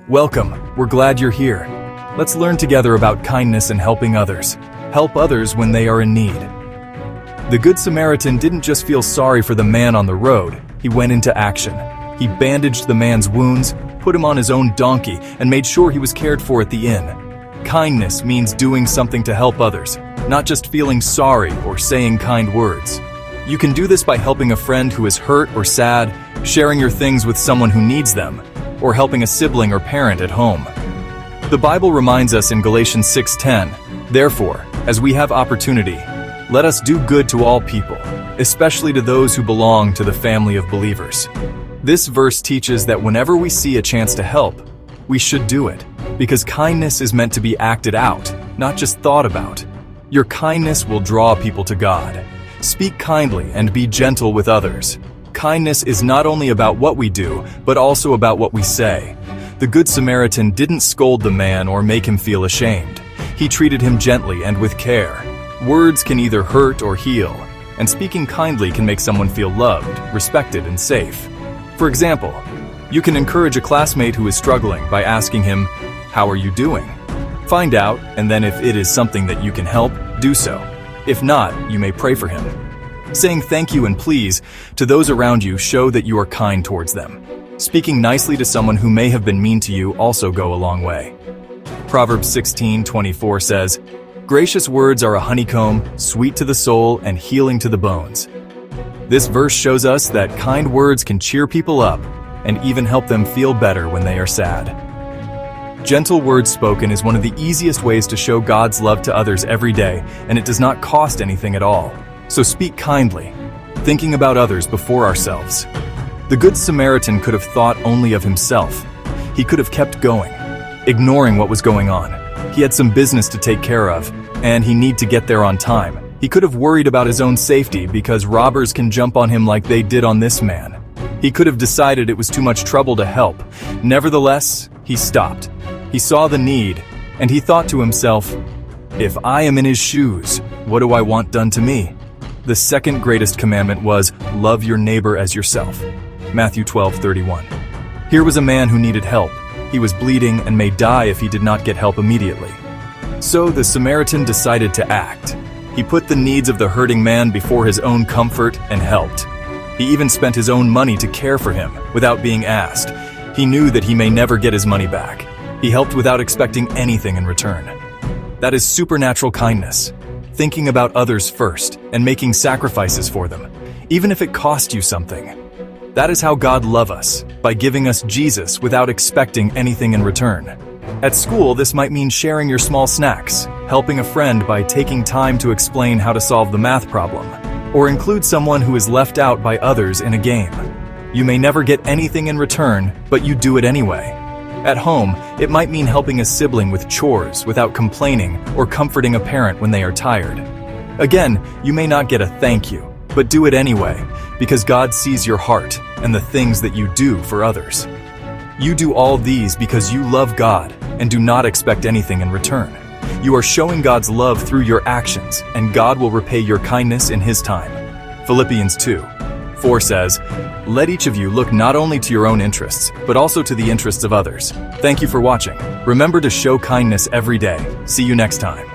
Welcome, we're glad you're here. Let's learn together about kindness and helping others. Help others when they are in need. The Good Samaritan didn't just feel sorry for the man on the road, he went into action. He bandaged the man's wounds, put him on his own donkey, and made sure he was cared for at the inn. Kindness means doing something to help others, not just feeling sorry or saying kind words. You can do this by helping a friend who is hurt or sad, sharing your things with someone who needs them, or helping a sibling or parent at home. The Bible reminds us in Galatians 6:10, "Therefore, as we have opportunity, let us do good to all people, especially to those who belong to the family of believers." This verse teaches that whenever we see a chance to help, we should do it, because kindness is meant to be acted out, not just thought about. Your kindness will draw people to God. Speak kindly and be gentle with others. Kindness is not only about what we do, but also about what we say. The Good Samaritan didn't scold the man or make him feel ashamed. He treated him gently and with care. Words can either hurt or heal, and speaking kindly can make someone feel loved, respected, and safe. For example, you can encourage a classmate who is struggling by asking him, "How are you doing?" Find out, and then if it is something that you can help, do so. If not, you may pray for him. Saying thank you and please to those around you show that you are kind towards them. Speaking nicely to someone who may have been mean to you also go a long way. Proverbs 16:24 says, "Gracious words are a honeycomb, sweet to the soul and healing to the bones." This verse shows us that kind words can cheer people up and even help them feel better when they are sad. Gentle words spoken is one of the easiest ways to show God's love to others every day, and it does not cost anything at all. So speak kindly, thinking about others before ourselves. The Good Samaritan could have thought only of himself. He could have kept going, ignoring what was going on. He had some business to take care of, and he needed to get there on time. He could have worried about his own safety because robbers can jump on him like they did on this man. He could have decided it was too much trouble to help. Nevertheless, he stopped. He saw the need, and he thought to himself, "If I am in his shoes, what do I want done to me?" The second greatest commandment was, "Love your neighbor as yourself." Matthew 12:31. Here was a man who needed help. He was bleeding and may die if he did not get help immediately. So the Samaritan decided to act. He put the needs of the hurting man before his own comfort and helped. He even spent his own money to care for him without being asked. He knew that he may never get his money back. He helped without expecting anything in return. That is supernatural kindness. Thinking about others first and making sacrifices for them, even if it cost you something. That is how God loves us, by giving us Jesus without expecting anything in return. At school, this might mean sharing your small snacks, helping a friend by taking time to explain how to solve the math problem, or include someone who is left out by others in a game. You may never get anything in return, but you do it anyway. At home, it might mean helping a sibling with chores without complaining or comforting a parent when they are tired. Again, you may not get a thank you, but do it anyway, because God sees your heart and the things that you do for others. You do all these because you love God and do not expect anything in return. You are showing God's love through your actions, and God will repay your kindness in His time. Philippians 2:4 says, "Let each of you look not only to your own interests, but also to the interests of others." Thank you for watching. Remember to show kindness every day. See you next time.